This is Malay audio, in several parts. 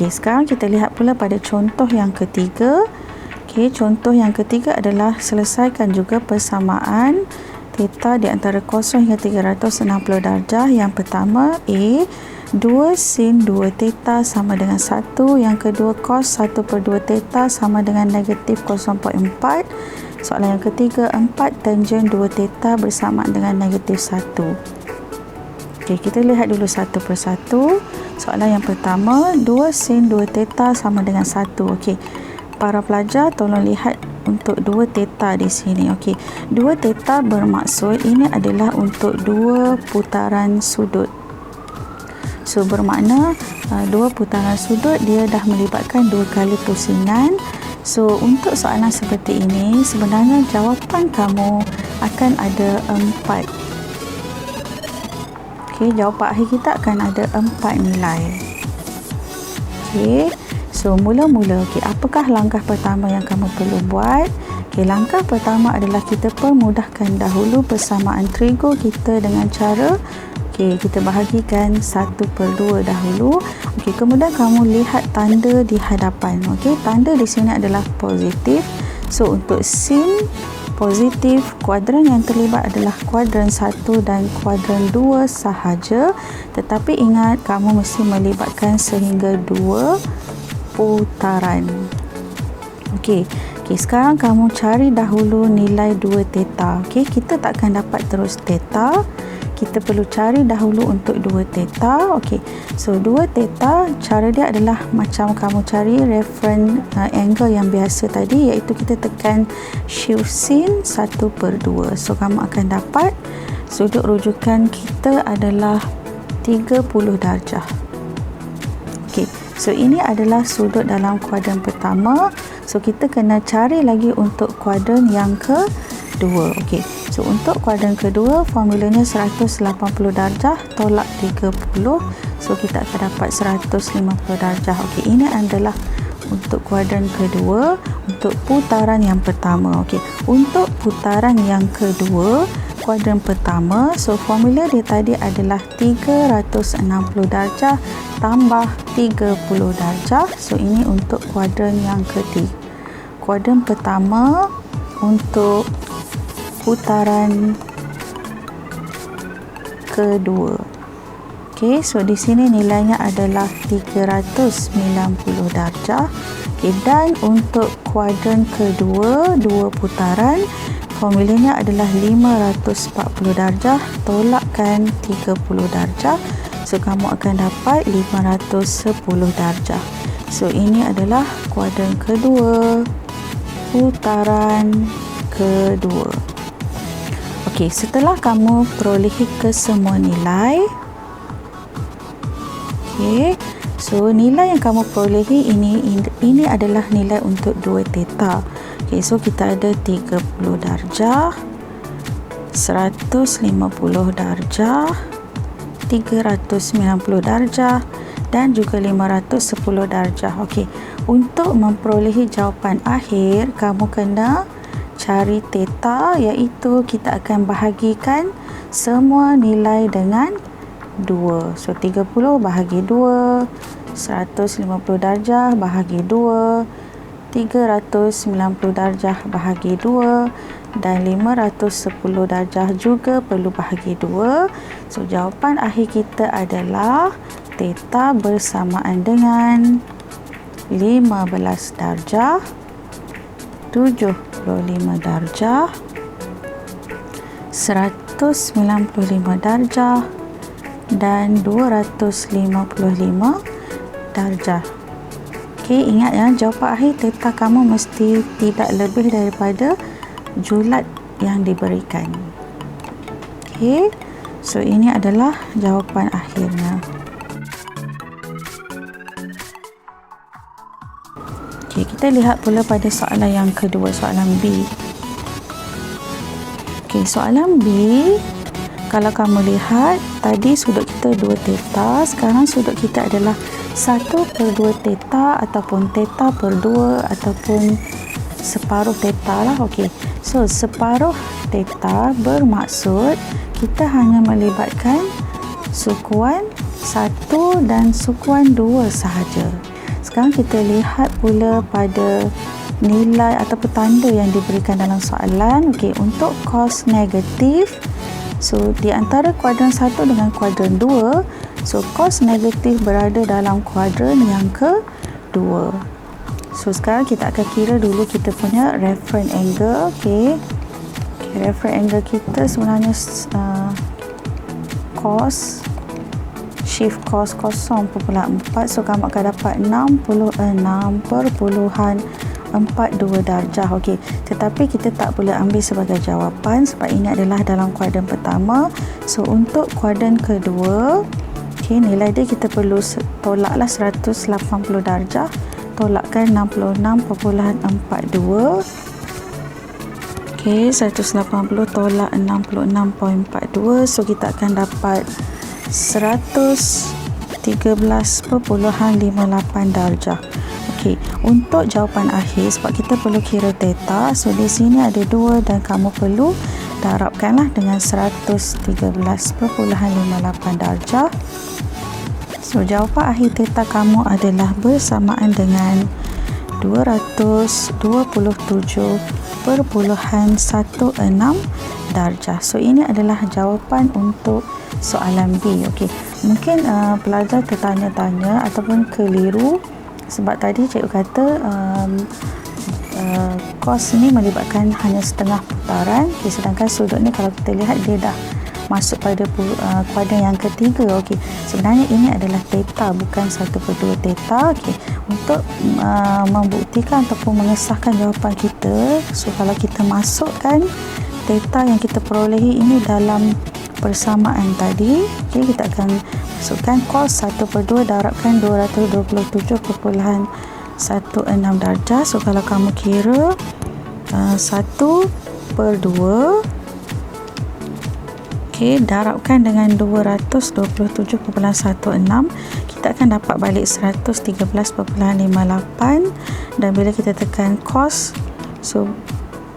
Okey, sekarang kita lihat pula pada contoh yang ketiga. Okey, contoh yang ketiga adalah selesaikan juga persamaan theta di antara 0 hingga 360 darjah. Yang pertama, A, 2 sin 2 theta sama dengan 1. Yang kedua, cos 1/2 theta sama dengan negatif 0.4. Soalan yang ketiga, 4 tangen 2 theta bersamaan dengan negatif 1. Okey, kita lihat dulu satu persatu. Soalan yang pertama, 2 sin 2 theta sama dengan 1. Okey, para pelajar tolong lihat untuk 2 theta di sini. Okey, 2 theta bermaksud ini adalah untuk 2 putaran sudut. So bermakna 2 putaran sudut dia dah melibatkan 2 kali pusingan. So untuk soalan seperti ini sebenarnya jawapan kamu akan ada 4. Okey, jawapan akhir kita akan ada 4 nilai. Okey, so mula-mula apakah langkah pertama yang kamu perlu buat? Okey, langkah pertama adalah kita permudahkan dahulu persamaan trigo kita dengan cara kita bahagikan 1/2 dahulu. Okey, kemudian kamu lihat tanda di hadapan. Okey, tanda di sini adalah positif. So untuk sin positif, kuadran yang terlibat adalah kuadran 1 dan kuadran 2 sahaja. Tetapi ingat, kamu mesti melibatkan sehingga 2 putaran. Okey, sekarang kamu cari dahulu nilai 2 theta. Okey, kita takkan dapat terus theta. Kita perlu cari dahulu untuk 2 theta. Okey, so 2 theta cara dia adalah macam kamu cari reference angle yang biasa tadi, iaitu kita tekan shift sin 1/2. So kamu akan dapat sudut rujukan kita adalah 30 darjah. Okey, so ini adalah sudut dalam kuadran pertama. So kita kena cari lagi untuk kuadran yang kedua. Okey, so untuk kuadran kedua formulanya 180 darjah tolak 30. So kita akan dapat 150 darjah. Okey, ini adalah untuk kuadran kedua untuk putaran yang pertama. Okey, untuk putaran yang kedua kuadran pertama, so formula dia tadi adalah 360 darjah tambah 30 darjah. So ini untuk kuadran yang ketiga. Kuadran pertama untuk putaran kedua. Okey, so di sini nilainya adalah 390 darjah. Okey, dan untuk kuadran kedua, 2 putaran, formulanya adalah 540 darjah tolakkan 30 darjah. So kamu akan dapat 510 darjah. So ini adalah kuadran kedua, putaran kedua. Okey, setelah kamu perolehi kesemua nilai, okey, so nilai yang kamu perolehi ini adalah nilai untuk 2 theta. Okey, so kita ada 30 darjah, 150 darjah, 390 darjah dan juga 510 darjah. Okey, untuk memperolehi jawapan akhir, kamu kena cari theta, iaitu kita akan bahagikan semua nilai dengan 2. So 30 bahagi 2, 150 darjah bahagi 2, 390 darjah bahagi 2 dan 510 darjah juga perlu bahagi 2. So jawapan akhir kita adalah theta bersamaan dengan 15 darjah, 75 darjah, 195 darjah dan 255 darjah. Okey, ingat ya, jawapan akhir theta kamu mesti tidak lebih daripada julat yang diberikan. Okey, so ini adalah jawapan akhirnya. Okey, kita lihat pula pada soalan yang kedua, soalan B. Okey, soalan B, kalau kamu lihat tadi sudut kita 2 theta, sekarang sudut kita adalah 1/2 theta ataupun theta per 2 ataupun separuh theta lah. Okey, so separuh theta bermaksud kita hanya melibatkan sukuan 1 dan sukuan 2 sahaja. sekarang kita lihat pula pada nilai atau tanda yang diberikan dalam soalan. Okey, untuk cos negatif, so di antara kuadran 1 dengan kuadran 2, so cos negatif berada dalam kuadran yang kedua. So sekarang kita akan kira dulu kita punya reference angle. Okey, reference angle kita sebenarnya cos shift cos 0.4, so kamu akan dapat 66.42 darjah. Okey, tetapi kita tak boleh ambil sebagai jawapan sebab ini adalah dalam kuadran pertama. So untuk kuadran kedua, okey, nilai dia kita perlu tolaklah 180 darjah, tolakkan 66.42. okey, 180 tolak 66.42, so kita akan dapat 113.58 darjah. Okey, untuk jawapan akhir sebab kita perlu kira theta, so di sini ada 2 dan kamu perlu darabkanlah dengan 113.58 darjah. So jawapan akhir theta kamu adalah bersamaan dengan 227.16 darjah. So ini adalah jawapan untuk soalan B. Okey, mungkin pelajar tertanya-tanya ataupun keliru sebab tadi cikgu kata cos ni melibatkan hanya setengah putaran. Okay, sedangkan sudut ni kalau kita lihat dia dah masuk pada kuadran yang ketiga. Okey, sebenarnya ini adalah theta, bukan 1/2 theta. Okey, untuk membuktikan ataupun mengesahkan jawapan kita, so kalau kita masukkan theta yang kita perolehi ini dalam persamaan tadi, okey, kita akan masukkan cos 1/2 darabkan 227.16 darjah. So kalau kamu kira 1/2, okey, darabkan dengan 227.16, kita akan dapat balik 113.58, dan bila kita tekan cos, so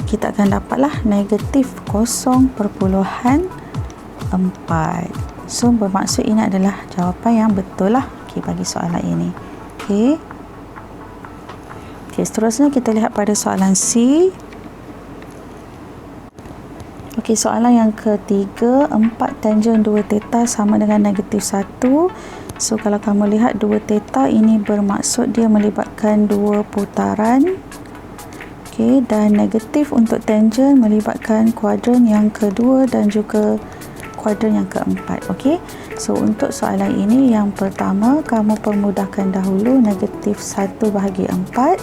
kita akan dapatlah negatif 0.4. So bermaksud ini adalah jawapan yang betul lah, okey, bagi soalan ini. Okey, seterusnya kita lihat pada soalan C. Okey, soalan yang ketiga, 4 tangent 2 theta sama dengan negatif 1. So kalau kamu lihat 2 theta ini bermaksud dia melibatkan 2 putaran. Okey, dan negatif untuk tangent melibatkan kuadran yang kedua dan juga kuadran yang keempat. Okey, so untuk soalan ini yang pertama kamu permudahkan dahulu negatif 1/4.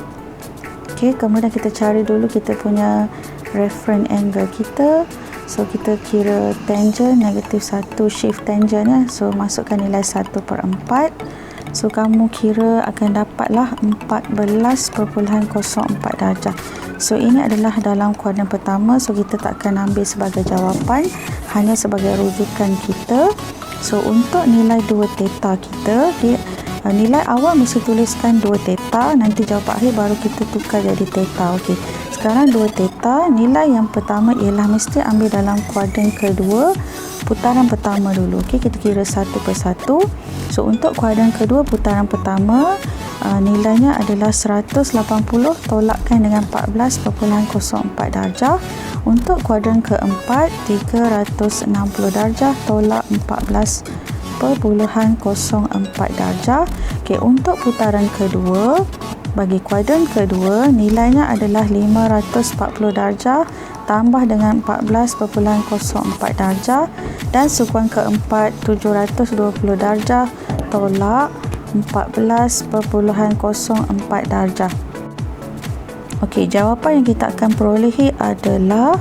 Okey, kemudian kita cari dulu kita punya reference angle kita. So kita kira tangent negatif 1 shift tangent ya. So masukkan nilai 1/4. So kamu kira akan dapatlah 14.04 darjah. So ini adalah dalam kuadran pertama, so kita tak akan ambil sebagai jawapan, hanya sebagai rujukan kita. So untuk nilai 2 theta kita, okay, nilai awal mesti tuliskan 2 theta, nanti jawapan akhir baru kita tukar jadi theta. Okey, sekarang 2 theta, nilai yang pertama ialah mesti ambil dalam kuadran kedua, putaran pertama dulu. Okey, kita kira satu persatu. So untuk kuadran kedua putaran pertama, nilainya adalah 180 tolakkan dengan 14.04 darjah. Untuk kuadran keempat, 360 darjah tolak 14.04 darjah. Okey, untuk putaran kedua, bagi kuadran kedua, nilainya adalah 540 darjah tambah dengan 14.04 darjah, dan sukuan keempat 720 darjah tolak 14.04 darjah. Okey, jawapan yang kita akan perolehi adalah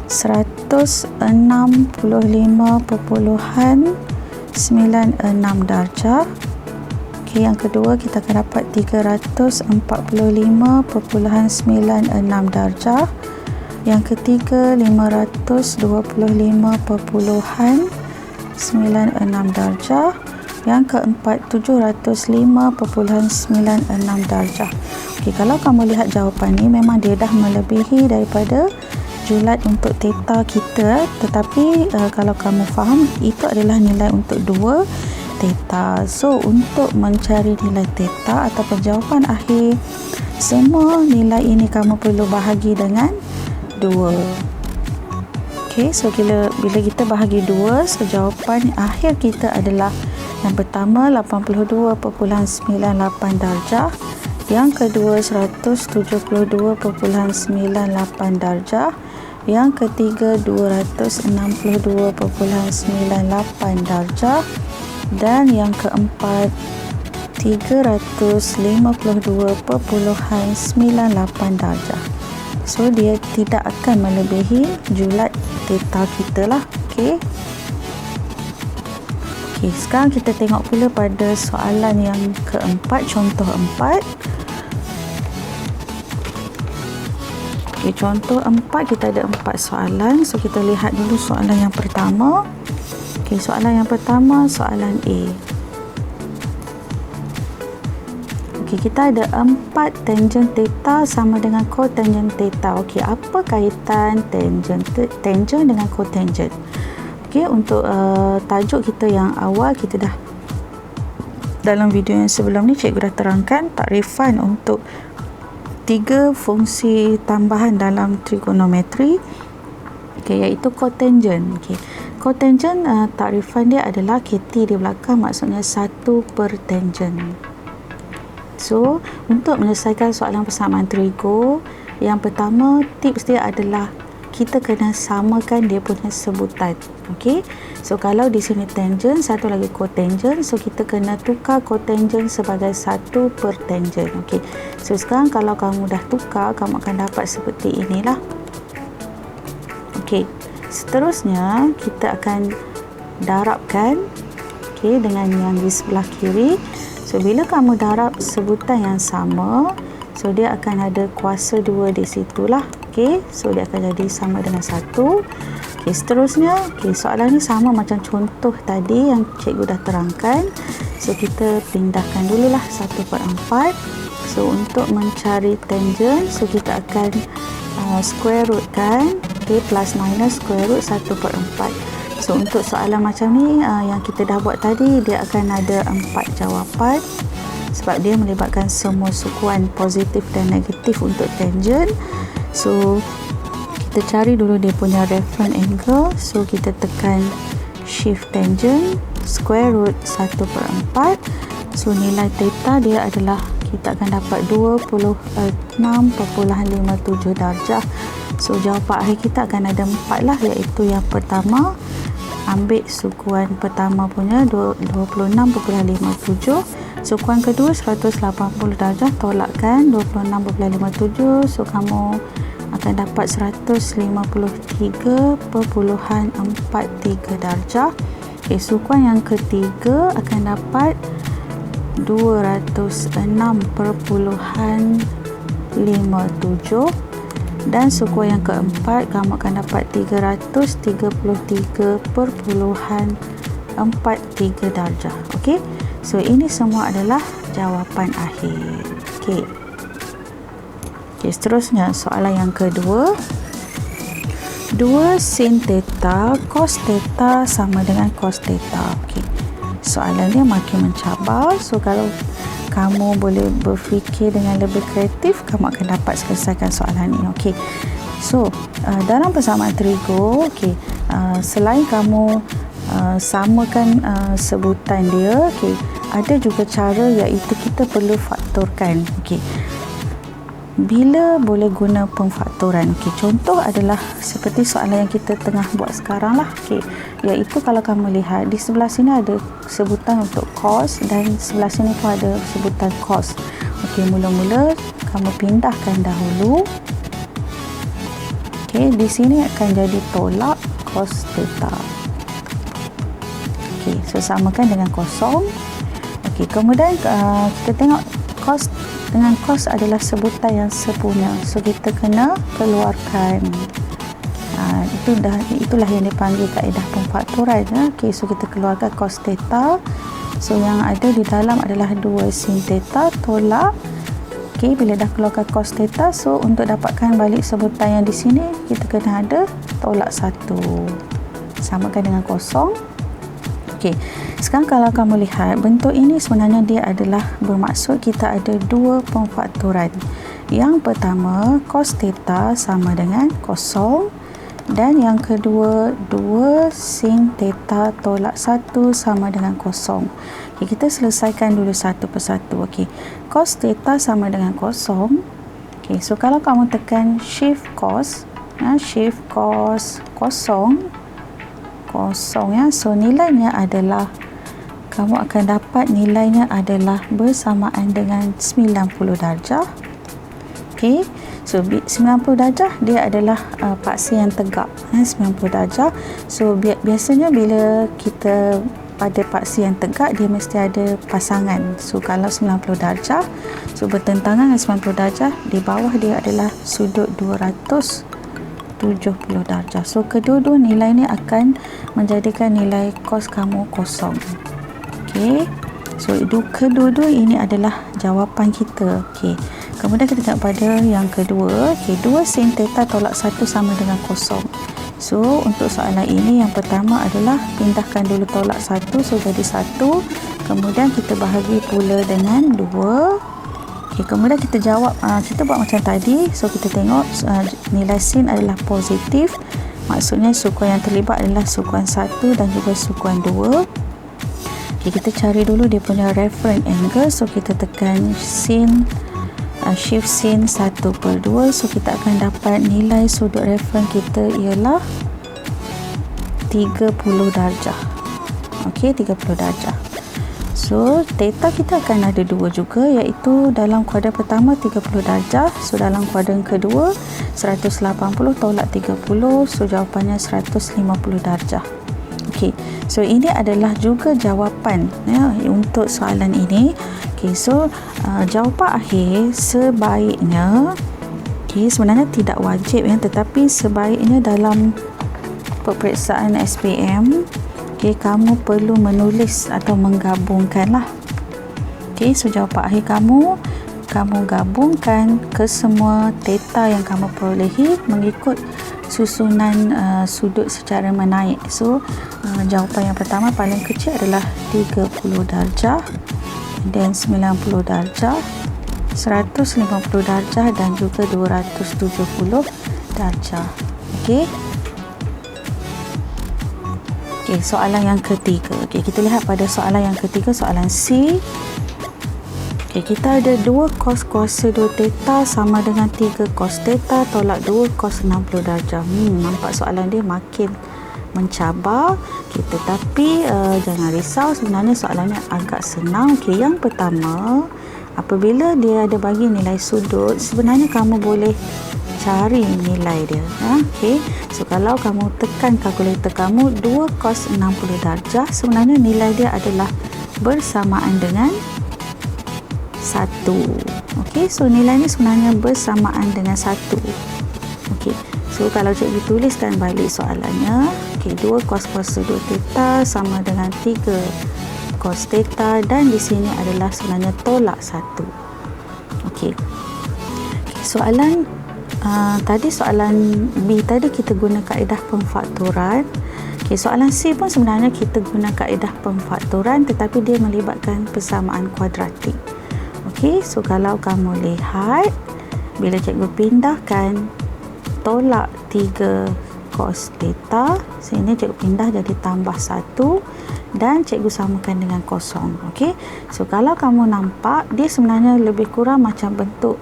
165.96 darjah. Okey, yang kedua kita akan dapat 345.96 darjah. Yang ketiga 525.96 darjah. Yang keempat 705.96 darjah. Okey, kalau kamu lihat jawapan ni memang dia dah melebihi daripada julat untuk theta kita, tetapi kalau kamu faham itu adalah nilai untuk 2 theta. So untuk mencari nilai theta ataupun jawapan akhir, semua nilai ini kamu perlu bahagi dengan 2. Okey, so bila kita bahagi 2, so jawapan akhir kita adalah yang pertama 82.98 darjah, yang kedua 172.98 darjah, yang ketiga 262.98 darjah, dan yang keempat 352.98 darjah. So dia tidak akan melebihi julat theta kita lah. Okey, sekarang kita tengok pula pada soalan yang keempat, contoh 4. Contoh 4 kita ada 4 soalan. So kita lihat dulu soalan yang pertama. Soalan yang pertama, soalan A. Kita ada 4 tangent theta sama dengan cotangent theta. Apa kaitan tangent dengan cotangent? Untuk tajuk kita yang awal, kita dah dalam video yang sebelum ni cikgu dah terangkan takrifan untuk 3 fungsi tambahan dalam trigonometri, iaitu cotangent. Cotangent takrifan dia adalah KT di belakang, maksudnya 1 per tangent. So untuk menyelesaikan soalan persamaan trigo, yang pertama tips dia adalah kita kena samakan dia punya sebutan. So kalau di sini tangent, satu lagi cotangent, so kita kena tukar cotangent sebagai 1 per tangent. So sekarang kalau kamu dah tukar, kamu akan dapat seperti inilah. Seterusnya kita akan darabkan dengan yang di sebelah kiri. So bila kamu darab sebutan yang sama, so dia akan ada kuasa 2 di situlah. So dia akan jadi sama dengan 1. Seterusnya, soalan ni sama macam contoh tadi yang cikgu dah terangkan. So kita pindahkan dululah 1 per 4. So untuk mencari tangent, so kita akan square root kan, plus minus square root 1 per 4. So untuk soalan macam ni yang kita dah buat tadi, dia akan ada 4 jawapan sebab dia melibatkan semua sukuan positif dan negatif untuk tangent. So kita cari dulu dia punya reference angle. So kita tekan shift tangent, square root 1 per 4. So nilai theta dia adalah, kita akan dapat 26.57 darjah. So jawapan akhir kita akan ada 4 lah, iaitu yang pertama, ambil sukuan pertama punya 26.57, sukuan kedua 180 darjah, tolakkan 26.57, so kamu akan dapat 153.43 darjah. Sukuan yang ketiga akan dapat 206.57, dan sukuan yang keempat kamu akan dapat 333.43 darjah. So ini semua adalah jawapan akhir. Seterusnya soalan yang kedua, 2 sin theta cos theta sama dengan cos theta. Soalan dia makin mencabar. So kalau kamu boleh berfikir dengan lebih kreatif, kamu akan dapat selesaikan soalan ini. So dalam persamaan trigo, selain kamu samakan sebutan dia, ada juga cara, iaitu kita perlu faktorkan. Bila boleh guna pemfaktoran? Contoh adalah seperti soalan yang kita tengah buat sekarang lah. Iaitu kalau kamu lihat di sebelah sini ada sebutan untuk cos, dan sebelah sini pun ada sebutan cos. Mula-mula kamu pindahkan dahulu. Di sini akan jadi tolak cos theta. So samakan dengan kosong. Kemudian kita tengok cos dengan cos adalah sebutan yang sepunya. So kita kena keluarkan. Itulah yang dipanggil kaedah pemfaktoran. So kita keluarkan cos theta. So yang ada di dalam adalah 2 sin theta tolak. Bila dah keluarkan cos theta, so untuk dapatkan balik sebutan yang di sini, kita kena ada tolak 1. Samakan dengan kosong. Okey, sekarang kalau kamu lihat bentuk ini sebenarnya dia adalah bermaksud kita ada dua pemfaktoran. Yang pertama, cos theta sama dengan kosong, dan yang kedua 2 sin theta tolak 1 sama dengan kosong. Okey, kita selesaikan dulu satu persatu. Okey, cos theta sama dengan kosong. Okey, so kalau kamu tekan shift cos kosong ya, so nilainya adalah kamu akan dapat nilainya adalah bersamaan dengan 90 darjah. Okey, so 90 darjah dia adalah paksi yang tegak, 90 darjah. So biasanya bila kita pada paksi yang tegak dia mesti ada pasangan. So kalau 90 darjah, so bertentangan dengan 90 darjah, di bawah dia adalah sudut 270 darjah. So kedua-dua nilai ni akan menjadikan nilai cos kamu kosong. Okey, so kedua-dua ini adalah jawapan kita. Okey, kemudian kita tengok pada yang kedua. Okey, 2 sin theta tolak 1 sama dengan kosong. So untuk soalan ini yang pertama adalah pindahkan dulu tolak 1, so jadi 1, kemudian kita bahagi pula dengan 2. Okay, kemudian kita jawab, kita buat macam tadi. So kita tengok nilai sin adalah positif, maksudnya sukuan yang terlibat adalah sukuan 1 dan juga sukuan 2. Okay, kita cari dulu dia punya reference angle. So kita tekan sin, shift sin 1/2. So kita akan dapat nilai sudut reference kita ialah 30 darjah. Okey, 30 darjah. So theta kita akan ada dua juga, iaitu dalam kuadran pertama 30 darjah. So dalam kuadran kedua 180 tolak 30. So jawapannya 150 darjah. Okey, so ini adalah juga jawapan ya untuk soalan ini. Okey, so jawapan akhir sebaiknya, sebenarnya tidak wajib ya, tetapi sebaiknya dalam peperiksaan SPM, kamu perlu menulis atau menggabungkanlah. So jawapan akhir kamu gabungkan ke semua theta yang kamu perolehi mengikut susunan sudut secara menaik. So jawapan yang pertama paling kecil adalah 30 darjah, dan 90 darjah, 150 darjah dan juga 270 darjah. Okey. Okey, soalan yang ketiga. Okey, kita lihat pada soalan yang ketiga, soalan C. Okey, kita ada 2 cos kuasa 2 theta sama dengan 3 cos theta tolak 2 cos 60 darjah. Nampak soalan dia makin mencabar. Okey, tetapi jangan risau, sebenarnya soalannya agak senang. Okey, yang pertama, apabila dia ada bagi nilai sudut, sebenarnya kamu boleh cari nilai dia. Okey, so kalau kamu tekan kalkulator kamu 2 cos 60 darjah, sebenarnya nilai dia adalah bersamaan dengan 1. Okey, so nilai ni sebenarnya bersamaan dengan 1. Okey, so kalau cikgu tuliskan balik soalannya, okey, 2 cos kuasa 2 theta sama dengan 3 cos theta, dan di sini adalah sebenarnya tolak 1. Okey, soalan tadi soalan B tadi kita guna kaedah pemfaktoran. Okey, soalan C pun sebenarnya kita guna kaedah pemfaktoran, tetapi dia melibatkan persamaan kuadratik. Okey, so kalau kamu lihat, bila cikgu pindahkan tolak 3 cos theta, sini cikgu pindah jadi tambah 1 dan cikgu samakan dengan kosong. Okey, so kalau kamu nampak, dia sebenarnya lebih kurang macam bentuk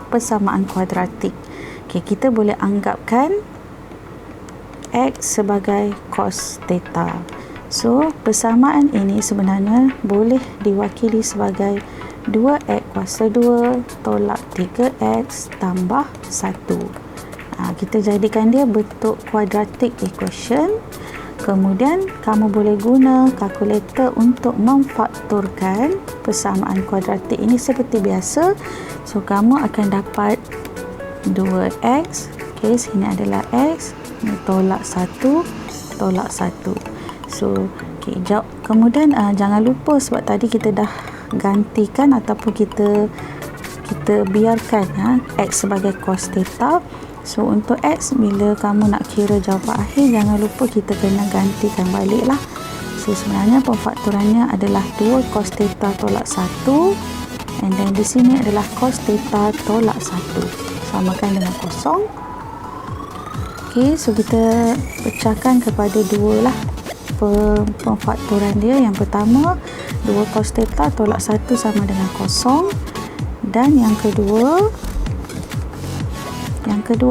persamaan kuadratik. Okey, kita boleh anggapkan X sebagai cos theta. So persamaan ini sebenarnya boleh diwakili sebagai 2x kuasa 2 tolak 3x tambah 1. Kita jadikan dia bentuk quadratic equation. Kemudian kamu boleh guna kalkulator untuk memfaktorkan persamaan kuadratik ini seperti biasa. So kamu akan dapat 2x, okey, sini adalah x, tolak 1 tolak 1. So okey, kemudian jangan lupa, sebab tadi kita dah gantikan ataupun kita biarkan x sebagai cos theta. So untuk x, bila kamu nak kira jawapan akhir, jangan lupa kita kena gantikan balik lah. So sebenarnya pemfaktorannya adalah 2 cos theta tolak 1, and then di sini adalah cos theta tolak 1, samakan dengan kosong. Okey, so kita pecahkan kepada 2 lah pemfaktoran dia. Yang pertama 2 cos theta tolak 1 sama dengan kosong, dan yang kedua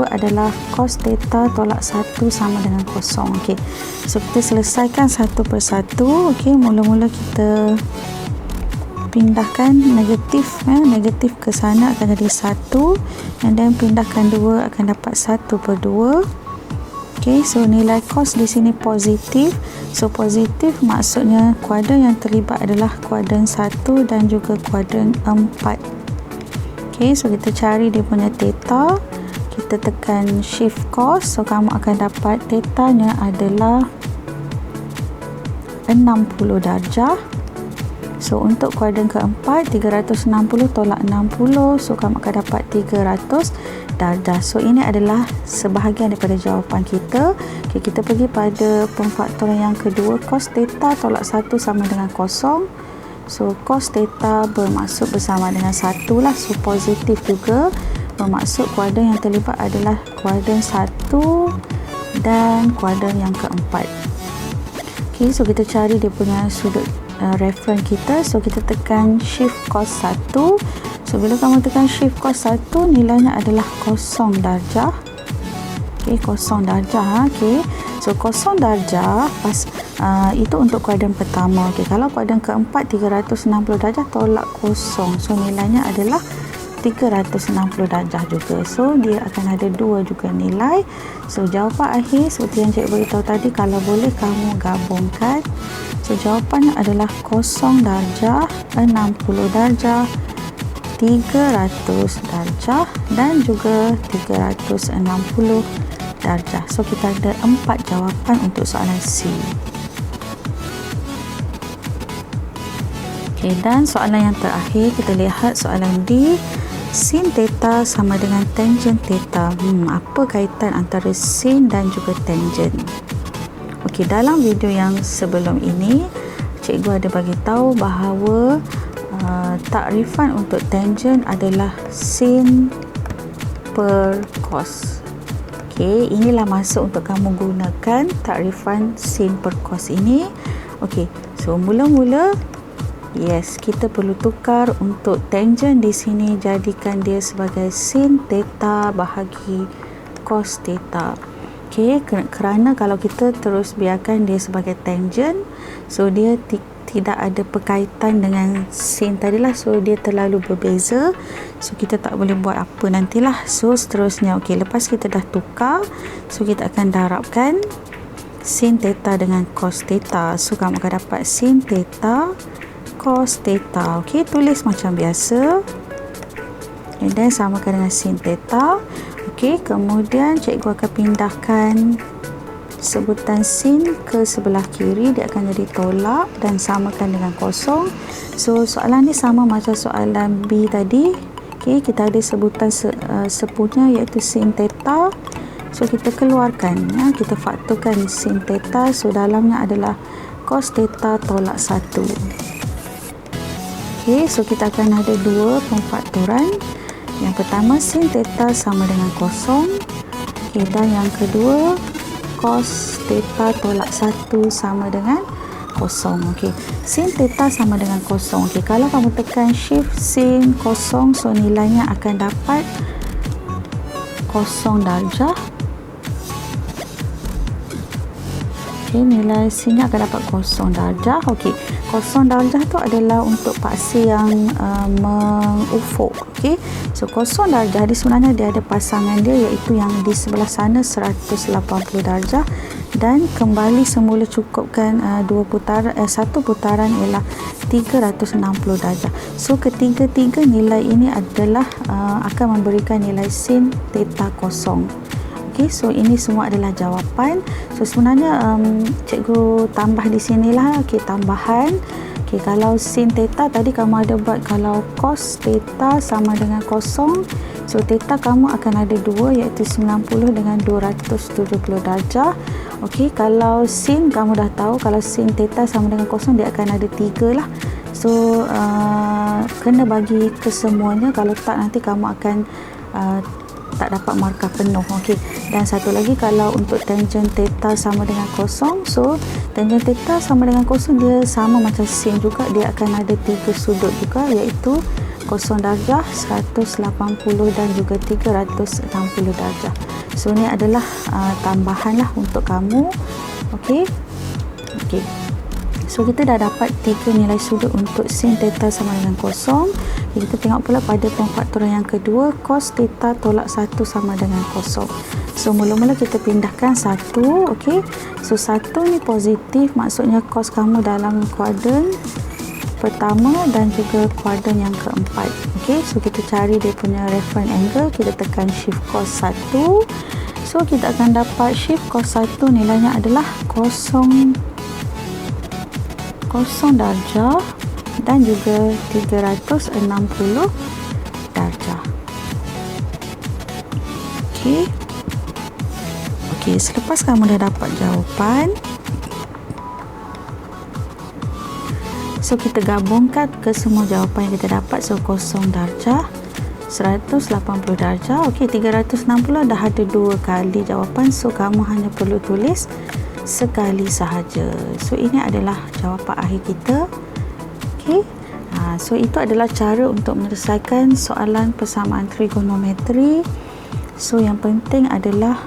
adalah cos theta tolak 1 sama dengan kosong. Okey, so kita selesaikan satu persatu. Okey, mula-mula kita pindahkan negatif, negatif ke sana akan jadi 1, and then pindahkan 2 akan dapat 1/2. Okey, so nilai cos di sini positif. So positif maksudnya kuadran yang terlibat adalah kuadran 1 dan juga kuadran 4. Okey, so kita cari dia punya theta. Kita tekan shift cos, so kamu akan dapat tetanya adalah 60 darjah. So untuk kuadran keempat 360 tolak 60, so kamu akan dapat 300 darjah. So ini adalah sebahagian daripada jawapan kita. Okay, kita pergi pada pemfaktoran yang kedua, cos theta tolak 1 sama dengan kosong. So cos theta bermaksud bersama dengan 1 lah, so positif juga, bermaksud kuadran yang terlibat adalah kuadran 1 dan kuadran yang keempat. Okay, so kita cari dia punya sudut reference kita. So kita tekan shift cos 1. So bila kamu tekan shift cos 1, nilainya adalah 0 darjah. Okay, 0 darjah. Okay, so 0 darjah pas itu untuk kuadran pertama. Okay, kalau kuadran keempat 360 darjah tolak 0, so nilainya adalah 360 darjah juga. So dia akan ada 2 juga nilai. So jawapan akhir seperti yang cikgu beritahu tadi, kalau boleh kamu gabungkan. So jawapannya adalah 0 darjah, 60 darjah, 300 darjah dan juga 360 darjah. So kita ada 4 jawapan untuk soalan C. Okay, dan soalan yang terakhir kita lihat soalan D. Sin theta sama dengan tangent theta. Apa kaitan antara sin dan juga tangent? Okey, dalam video yang sebelum ini cikgu ada bagi tahu bahawa takrifan untuk tangent adalah sin per cos. Okey, inilah masa untuk kamu gunakan takrifan sin per cos ini. Okey, so mula-mula kita perlu tukar untuk tangent di sini, jadikan dia sebagai sin theta bahagi cos theta. Okey, kerana kalau kita terus biarkan dia sebagai tangent, so dia tidak ada perkaitan dengan sin tadilah, so dia terlalu berbeza, so kita tak boleh buat apa nantilah. So seterusnya, okey, lepas kita dah tukar, so kita akan darabkan sin theta dengan cos theta. So kamu akan dapat sin theta cos theta. Okey, tulis macam biasa, and then samakan dengan sin theta. Okey, kemudian cikgu akan pindahkan sebutan sin ke sebelah kiri, dia akan jadi tolak dan samakan dengan kosong. So soalan ni sama macam soalan B tadi. Okey, kita ada sebutan sepunya iaitu sin theta. So kita keluarkan, kita faktorkan sin theta, so dalamnya adalah cos theta tolak 1. Okay, so kita akan ada 2 pemfaktoran. Yang pertama sin theta sama dengan kosong. Okay, dan yang kedua cos theta tolak 1 sama dengan kosong. Okay, sin theta sama dengan kosong. Okay, kalau kamu tekan shift sin kosong, so nilainya akan dapat 0 darjah. Okay, nilai sinnya akan dapat 0 darjah. Okey, 0 darjah tu adalah untuk paksi yang mengufuk. Okey, so 0 darjah dia sebenarnya dia ada pasangan dia, iaitu yang di sebelah sana 180 darjah, dan kembali semula cukupkan satu putaran ialah 360 darjah. So ketiga-tiga nilai ini adalah akan memberikan nilai sin theta kosong. Okay, so ini semua adalah jawapan. So sebenarnya cikgu tambah di sinilah. Okay, tambahan. Okay, kalau sin theta tadi kamu ada buat kalau cos theta sama dengan kosong, So theta kamu akan ada dua, iaitu 90 dengan 270 darjah. Okey, kalau sin kamu dah tahu, kalau sin theta sama dengan kosong, dia akan ada 3 lah. So kena bagi kesemuanya, kalau tak nanti kamu akan tak dapat markah penuh. Okey, dan satu lagi, kalau untuk tangent theta sama dengan kosong, so tangent theta sama dengan kosong, dia sama macam sin juga, dia akan ada 3 sudut juga, iaitu 0 darjah, 180 dan juga 360 darjah. So ni adalah tambahan lah untuk kamu. Okey. So kita dah dapat 3 nilai sudut untuk sin theta sama dengan kosong. Kita tengok pula pada pemfaktoran yang kedua, cos theta tolak 1 sama dengan kosong. So mula-mula kita pindahkan 1. Okey. So 1 ni positif, maksudnya cos kamu dalam kuadran pertama dan juga kuadran yang keempat. Okey, so kita cari dia punya reference angle, kita tekan shift cos 1. So kita akan dapat shift cos 1 nilainya adalah 0 darjah dan juga 360 darjah. Okey, selepas kamu dah dapat jawapan, so kita gabungkan ke semua jawapan yang kita dapat. So 0 darjah, 180 darjah. Okey, 360 dah ada 2 kali jawapan. So kamu hanya perlu tulis sekali sahaja. So ini adalah jawapan akhir kita. Okey. So itu adalah cara untuk menyelesaikan soalan persamaan trigonometri. So yang penting adalah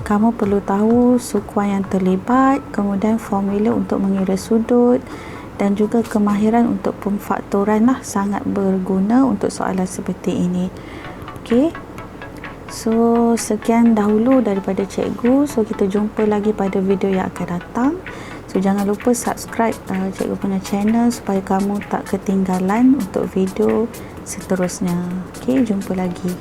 kamu perlu tahu sukuan yang terlibat, kemudian formula untuk mengira sudut, dan juga kemahiran untuk pemfaktoran lah, sangat berguna untuk soalan seperti ini. Okey. So sekian dahulu daripada cikgu. So kita jumpa lagi pada video yang akan datang. So jangan lupa subscribe cikgu punya channel supaya kamu tak ketinggalan untuk video seterusnya. Okey, jumpa lagi.